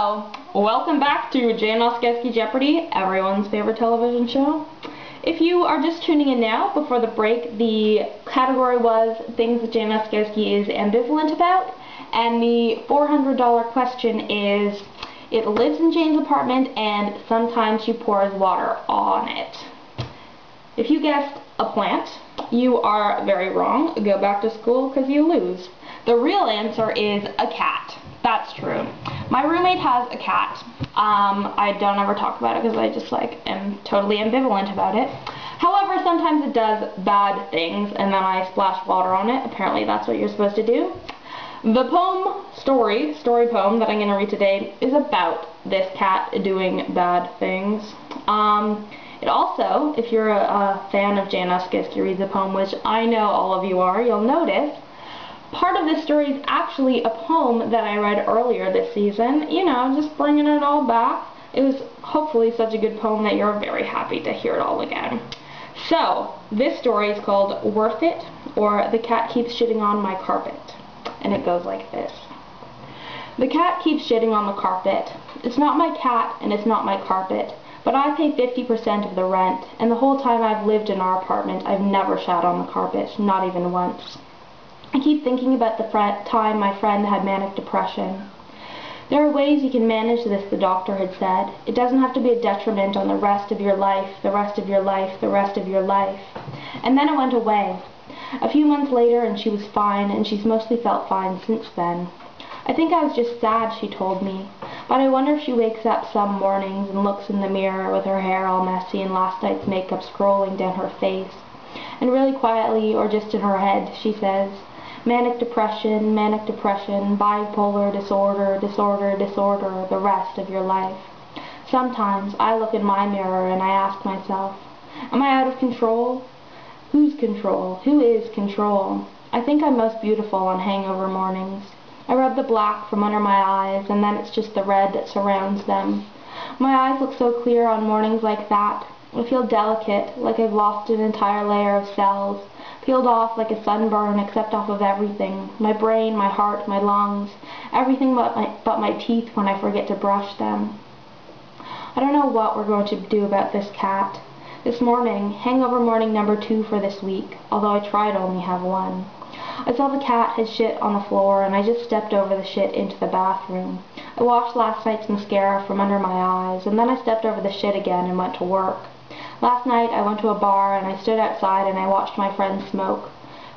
Hello! Welcome back to Ozkowski Jeopardy, everyone's favorite television show. If you are just tuning in now, before the break, the category was things that Ozkowski is ambivalent about, and the $400 question is, it lives in Jane's apartment and sometimes she pours water on it. If you guessed a plant, you are very wrong. Go back to school because you lose. The real answer is a cat. That's true. My roommate has a cat. I don't ever talk about it because I just am totally ambivalent about it. However, sometimes it does bad things and then I splash water on it. Apparently that's what you're supposed to do. The poem, story poem that I'm going to read today is about this cat doing bad things. It also, if you're a fan of Jane Ozkowski reads a poem, which I know all of you are, you'll notice part of this story is actually a poem that I read earlier this season. You know, just bringing it all back. It was hopefully such a good poem that you're very happy to hear it all again. So, this story is called Worth It, or The Cat Keeps Shitting on My Carpet. And it goes like this. The cat keeps shitting on the carpet. It's not my cat and it's not my carpet, but I pay 50% of the rent, and the whole time I've lived in our apartment I've never shat on the carpet, not even once. I keep thinking about the time my friend had manic depression. There are ways you can manage this, the doctor had said. It doesn't have to be a detriment on the rest of your life, the rest of your life, the rest of your life. And then it went away. A few months later and she was fine, and she's mostly felt fine since then. I think I was just sad, she told me, but I wonder if she wakes up some mornings and looks in the mirror with her hair all messy and last night's makeup scrolling down her face, and really quietly, or just in her head, she says, manic depression, bipolar disorder, disorder, the rest of your life. Sometimes I look in my mirror and I ask myself, am I out of control? Whose control? Who is control? I think I'm most beautiful on hangover mornings. I rub the black from under my eyes, and then it's just the red that surrounds them. My eyes look so clear on mornings like that. I feel delicate, like I've lost an entire layer of cells, peeled off like a sunburn except off of everything. My brain, my heart, my lungs, everything but my teeth when I forget to brush them. I don't know what we're going to do about this cat. This morning, hangover morning number 2 for this week, although I try to only have 1. I saw the cat had shit on the floor and I just stepped over the shit into the bathroom. I washed last night's mascara from under my eyes and then I stepped over the shit again and went to work. Last night I went to a bar and I stood outside and I watched my friends smoke.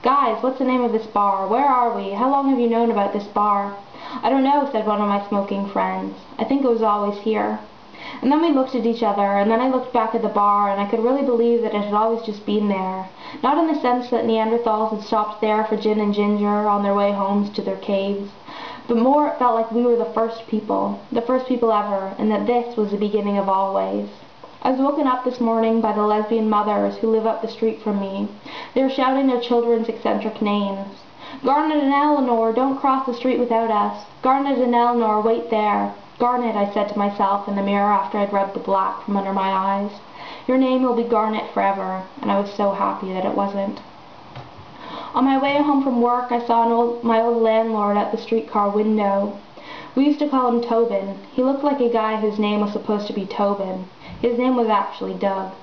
Guys, what's the name of this bar? Where are we? How long have you known about this bar? I don't know, said one of my smoking friends. I think it was always here. And then we looked at each other, and then I looked back at the bar, and I could really believe that it had always just been there. Not in the sense that Neanderthals had stopped there for gin and ginger on their way home to their caves, but more it felt like we were the first people ever, and that this was the beginning of always. I was woken up this morning by the lesbian mothers who live up the street from me. They were shouting their children's eccentric names. Garnet and Eleanor, don't cross the street without us. Garnet and Eleanor, wait there. Garnet, I said to myself in the mirror after I'd rubbed the black from under my eyes. Your name will be Garnet forever, and I was so happy that it wasn't. On my way home from work, I saw my old landlord at the streetcar window. We used to call him Tobin. He looked like a guy whose name was supposed to be Tobin. His name was actually Doug.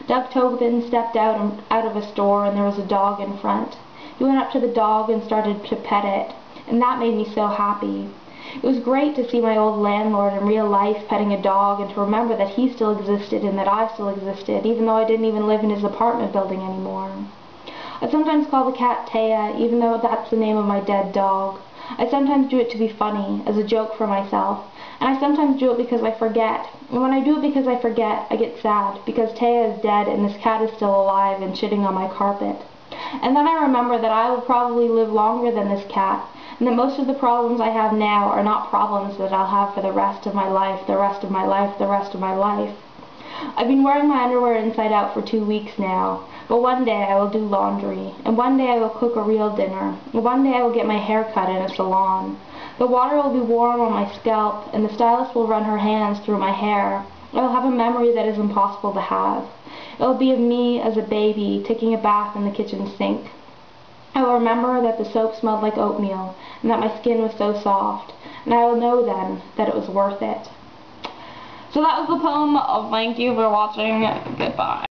Doug Tobin stepped out of a store and there was a dog in front. He went up to the dog and started to pet it, and that made me so happy. It was great to see my old landlord in real life petting a dog and to remember that he still existed and that I still existed, even though I didn't even live in his apartment building anymore. I sometimes call the cat Taya, even though that's the name of my dead dog. I sometimes do it to be funny, as a joke for myself, and I sometimes do it because I forget. And when I do it because I forget, I get sad, because Taya is dead and this cat is still alive and shitting on my carpet. And then I remember that I will probably live longer than this cat, and that most of the problems I have now are not problems that I'll have for the rest of my life, the rest of my life, the rest of my life. I've been wearing my underwear inside out for 2 weeks now, but one day I will do laundry, and one day I will cook a real dinner, and one day I will get my hair cut in a salon. The water will be warm on my scalp, and the stylist will run her hands through my hair. I will have a memory that is impossible to have. It will be of me as a baby taking a bath in the kitchen sink. I will remember that the soap smelled like oatmeal, and that my skin was so soft, and I will know then that it was worth it. So that was the poem. Thank you for watching. Goodbye.